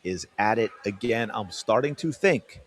is at it again. I'm starting to think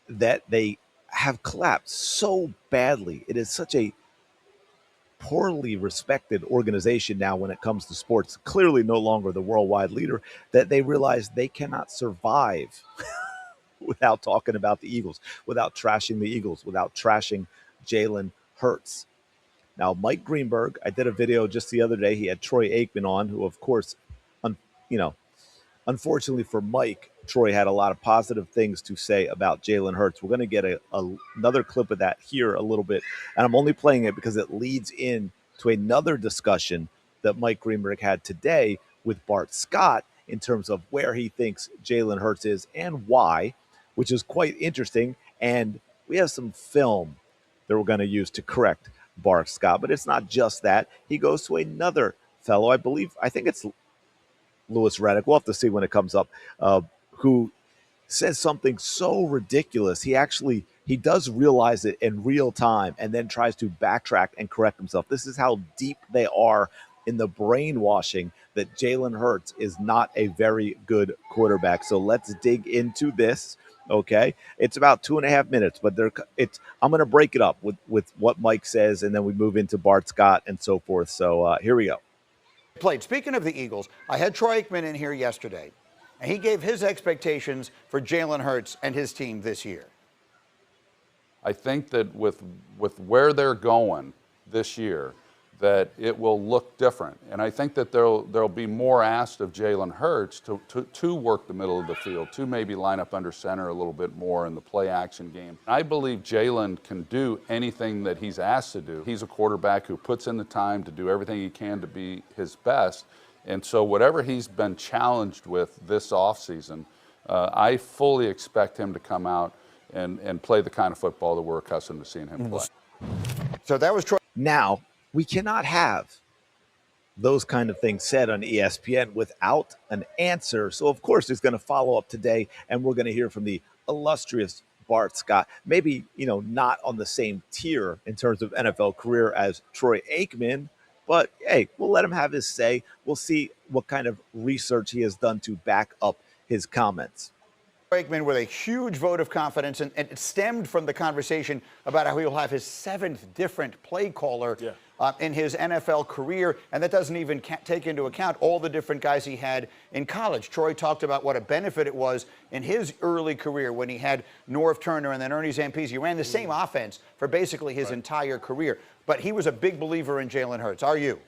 that they have collapsed so badly. It is such a poorly respected organization now when it comes to sports, clearly no longer the worldwide leader, that they realize they cannot survive without talking about the Eagles, without trashing the Eagles, without trashing Jalen Hurts. Now, Mike Greenberg, I did a video just the other day. He had Troy Aikman on, who, of course, you know, unfortunately for Mike, Troy had a lot of positive things to say about Jalen Hurts. We're going to get another clip of that here a little bit. And I'm only playing it because it leads in to another discussion that Mike Greenberg had today with Bart Scott in terms of where he thinks Jalen Hurts is and why, which is quite interesting. And we have some film that we're going to use to correct Bart Scott. But it's not just that. He goes to another fellow, I think it's Lewis Reddick. We'll have to see when it comes up, who says something so ridiculous. He does realize it in real time and then tries to backtrack and correct himself. This is how deep they are in the brainwashing that Jalen Hurts is not a very good quarterback. So let's dig into this. Okay, it's about 2.5 minutes, but I'm going to break it up with what Mike says, and then we move into Bart Scott and so forth. So here we go. Played. Speaking of the Eagles, I had Troy Aikman in here yesterday, and he gave his expectations for Jalen Hurts and his team this year. I think that with where they're going this year, that it will look different. And I think that there'll be more asked of Jalen Hurts to work the middle of the field, to maybe line up under center a little bit more in the play action game. I believe Jalen can do anything that he's asked to do. He's a quarterback who puts in the time to do everything he can to be his best. And so whatever he's been challenged with this offseason, I fully expect him to come out and play the kind of football that we're accustomed to seeing him play. So that was Troy. Now, we cannot have those kind of things said on ESPN without an answer. So, of course, there's going to follow up today, and we're going to hear from the illustrious Bart Scott. Maybe, not on the same tier in terms of NFL career as Troy Aikman, but, hey, we'll let him have his say. We'll see what kind of research he has done to back up his comments. Aikman with a huge vote of confidence, and it stemmed from the conversation about how he'll have his 7th different play caller in his NFL career, and that doesn't even take into account all the different guys he had in college. Troy talked about what a benefit it was in his early career when he had Norv Turner and then Ernie Zampese. He ran the same offense for basically his entire career, but he was a big believer in Jalen Hurts. Are you?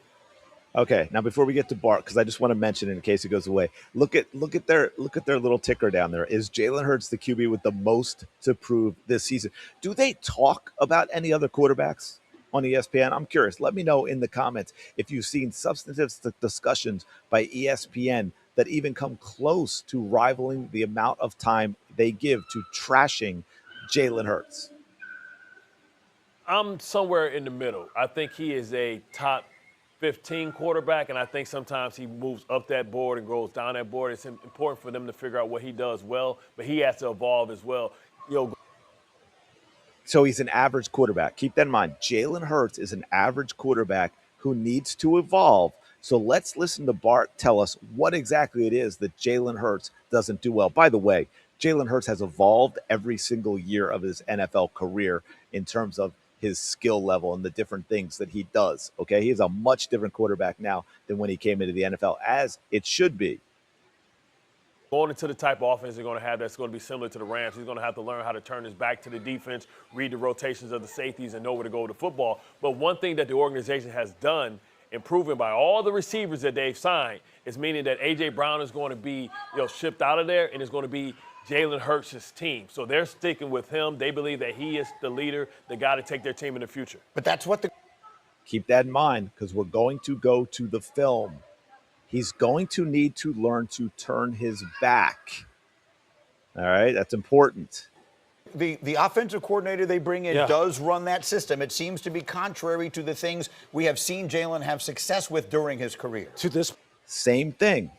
Okay, now before we get to Bart, because I just want to mention in case it goes away, look at their little ticker down there. Is Jalen Hurts the QB with the most to prove this season? Do they talk about any other quarterbacks on ESPN? I'm curious. Let me know in the comments if you've seen substantive discussions by ESPN that even come close to rivaling the amount of time they give to trashing Jalen Hurts. I'm somewhere in the middle. I think he is a top 15 quarterback, and I think sometimes he moves up that board and goes down that board. It's important for them to figure out what he does well, but he has to evolve as well. So he's an average quarterback. Keep that in mind. Jalen Hurts is an average quarterback who needs to evolve. So let's listen to Bart tell us what exactly it is that Jalen Hurts doesn't do well. By the way, Jalen Hurts has evolved every single year of his NFL career in terms of his skill level and the different things that he does. Okay, he's a much different quarterback now than when he came into the NFL, as it should be. Going into the type of offense they're going to have that's going to be similar to the Rams, he's going to have to learn how to turn his back to the defense, read the rotations of the safeties, and know where to go with the football. But one thing that the organization has done, improving by all the receivers that they've signed, is meaning that A.J. Brown is going to be shipped out of there, and it's going to be Jalen Hurts' team. So they're sticking with him. They believe that he is the leader, the guy to take their team in the future. But that's what Keep that in mind, because we're going to go to the film. He's going to need to learn to turn his back. All right, that's important. The offensive coordinator they bring in does run that system. It seems to be contrary to the things we have seen Jalen have success with during his career. To this same thing.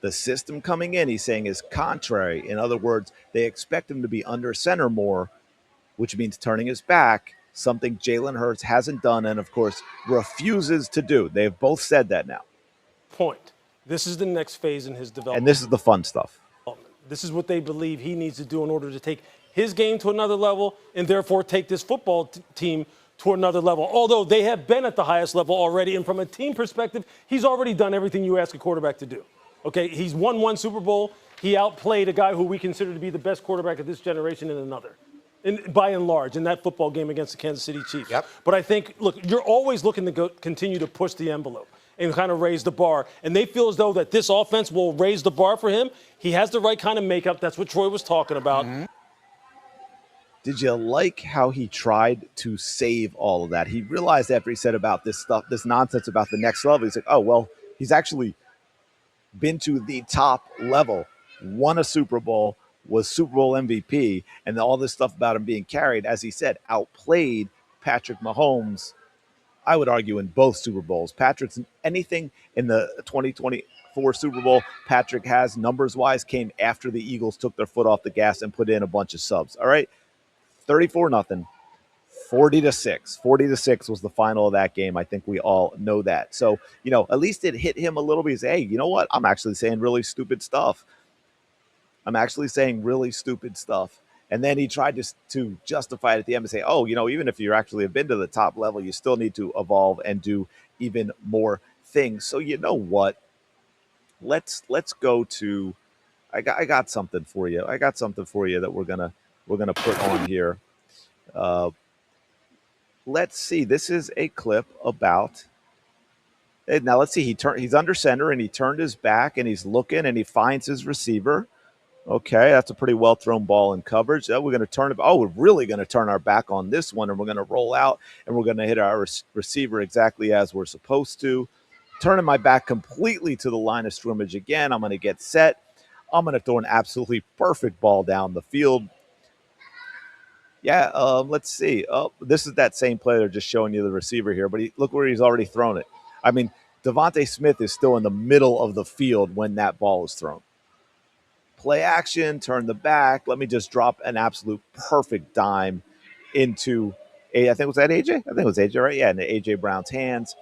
The system coming in, he's saying, is contrary. In other words, they expect him to be under center more, which means turning his back, something Jalen Hurts hasn't done and, of course, refuses to do. They have both said that now. Point. This is the next phase in his development. And this is the fun stuff. This is what they believe he needs to do in order to take his game to another level and therefore take this football team to another level. Although they have been at the highest level already, and from a team perspective, he's already done everything you ask a quarterback to do. Okay, he's won one Super Bowl. He outplayed a guy who we consider to be the best quarterback of this generation in another. By and large, in that football game against the Kansas City Chiefs. Yep. But I think, look, you're always looking to continue to push the envelope and kind of raise the bar. And they feel as though that this offense will raise the bar for him. He has the right kind of makeup. That's what Troy was talking about. Mm-hmm. Did you like how he tried to save all of that? He realized after he said about this stuff, this nonsense about the next level, he's like, oh, well, he's actually been to the top level, won a Super Bowl, was Super Bowl MVP, and all this stuff about him being carried, as he said, outplayed Patrick Mahomes, I would argue, in both Super Bowls. Patrick's anything in the 2024 Super Bowl Patrick has, numbers-wise, came after the Eagles took their foot off the gas and put in a bunch of subs. All right, 34-0, 40-6. 40-6 was the final of that game. I think we all know that. So, at least it hit him a little bit. He's, hey, you know what? I'm actually saying really stupid stuff. And then he tried to justify it at the end and say, oh, even if you actually have been to the top level, you still need to evolve and do even more things. So you know what? Let's go to I got something for you. I got something for you that we're gonna put on here. Let's see. This is a clip about. Now let's see. He's under center and he turned his back and he's looking and he finds his receiver. Okay, that's a pretty well thrown ball in coverage. We're going to turn it. Oh, we're really going to turn our back on this one, and we're going to roll out, and we're going to hit our receiver exactly as we're supposed to. Turning my back completely to the line of scrimmage again. I'm going to get set. I'm going to throw an absolutely perfect ball down the field. Yeah, let's see. Oh, this is that same play. They're just showing you the receiver here, but look where he's already thrown it. I mean, Devontae Smith is still in the middle of the field when that ball is thrown. Play action, turn the back. Let me just drop an absolute perfect dime into I think was that AJ? I think it was AJ, right? Yeah, into AJ Brown's hands.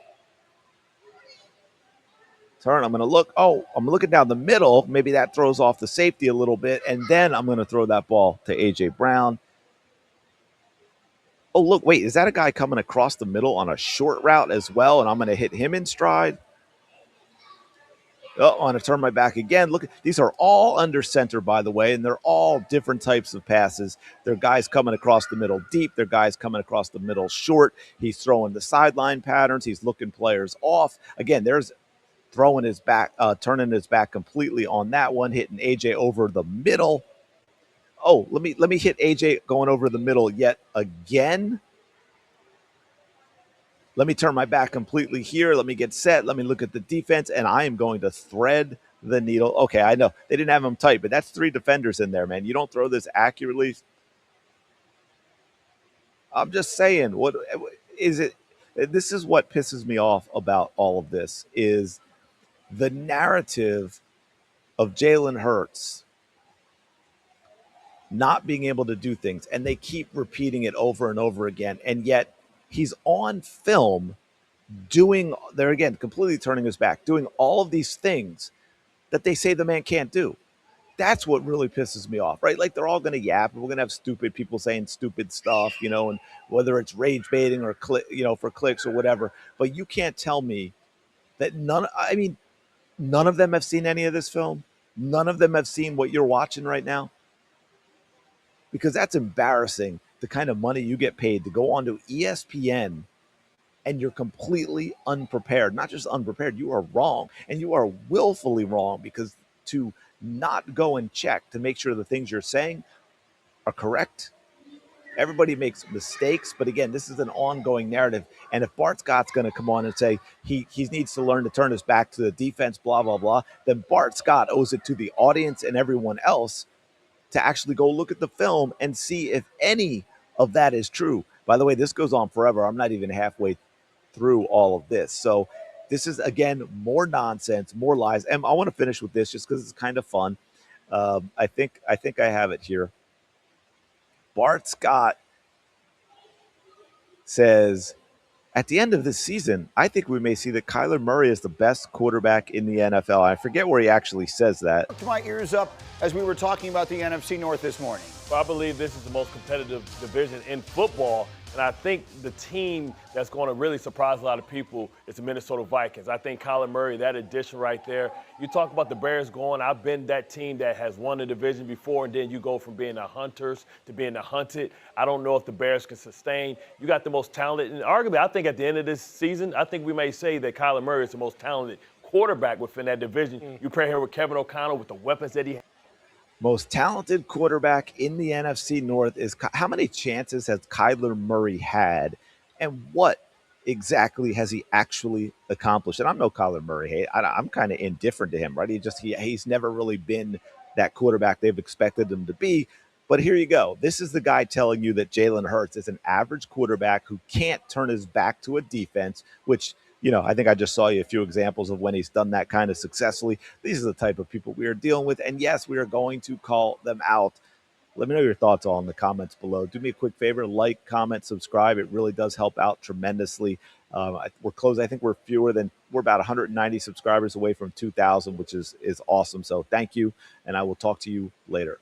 Turn. I'm going to look. Oh, I'm looking down the middle. Maybe that throws off the safety a little bit, and then I'm going to throw that ball to AJ Brown. Oh, look, wait, is that a guy coming across the middle on a short route as well? And I'm going to hit him in stride. Oh, I want to turn my back again. Look, these are all under center, by the way, and they're all different types of passes. They're guys coming across the middle deep. They're guys coming across the middle short. He's throwing the sideline patterns. He's looking players off. Again, there's throwing his back, turning his back completely on that one, hitting AJ over the middle. Oh, let me hit AJ going over the middle yet again. Let me turn my back completely here. Let me get set. Let me look at the defense, and I am going to thread the needle. Okay, I know they didn't have him tight, but that's 3 defenders in there, man. You don't throw this accurately. I'm just saying, what is it? This is what pisses me off about all of this is the narrative of Jalen Hurts not being able to do things, and they keep repeating it over and over again, and yet he's on film doing, there again, completely turning his back, doing all of these things that they say the man can't do. That's what really pisses me off, right? Like they're all going to yap, and we're going to have stupid people saying stupid stuff, and whether it's rage baiting or for clicks or whatever. But you can't tell me that none of them have seen any of this film. None of them have seen what you're watching right now. Because that's embarrassing, the kind of money you get paid to go onto ESPN and you're completely unprepared. Not just unprepared, you are wrong. And you are willfully wrong because to not go and check to make sure the things you're saying are correct. Everybody makes mistakes, but again, this is an ongoing narrative. And if Bart Scott's going to come on and say he needs to learn to turn his back to the defense, blah, blah, blah, then Bart Scott owes it to the audience and everyone else to actually go look at the film and see if any of that is true. By the way, this goes on forever. I'm not even halfway through all of this. So this is, again, more nonsense, more lies. And I want to finish with this just because it's kind of fun. I think I have it here. Bart Scott says at the end of this season, I think we may see that Kyler Murray is the best quarterback in the NFL. I forget where he actually says that. Hooked my ears up as we were talking about the NFC North this morning. Well, I believe this is the most competitive division in football. And I think the team that's going to really surprise a lot of people is the Minnesota Vikings. I think Kyler Murray, that addition right there. You talk about the Bears going, I've been that team that has won the division before, and then you go from being the hunters to being the hunted. I don't know if the Bears can sustain. You got the most talented, and arguably, I think at the end of this season, I think we may say that Kyler Murray is the most talented quarterback within that division. You pair him with Kevin O'Connell with the weapons that he has. Most talented quarterback in the NFC North is how many chances has Kyler Murray had, and what exactly has he actually accomplished? And I'm no Kyler Murray. Hey, I'm kind of indifferent to him, right? He's never really been that quarterback they've expected him to be. But here you go. This is the guy telling you that Jalen Hurts is an average quarterback who can't turn his back to a defense, which, I think I just saw you a few examples of when he's done that kind of successfully. These are the type of people we are dealing with. And yes, we are going to call them out. Let me know your thoughts all in the comments below. Do me a quick favor, like, comment, subscribe. It really does help out tremendously. We're close. I think we're about 190 subscribers away from 2,000, which is awesome. So thank you, and I will talk to you later.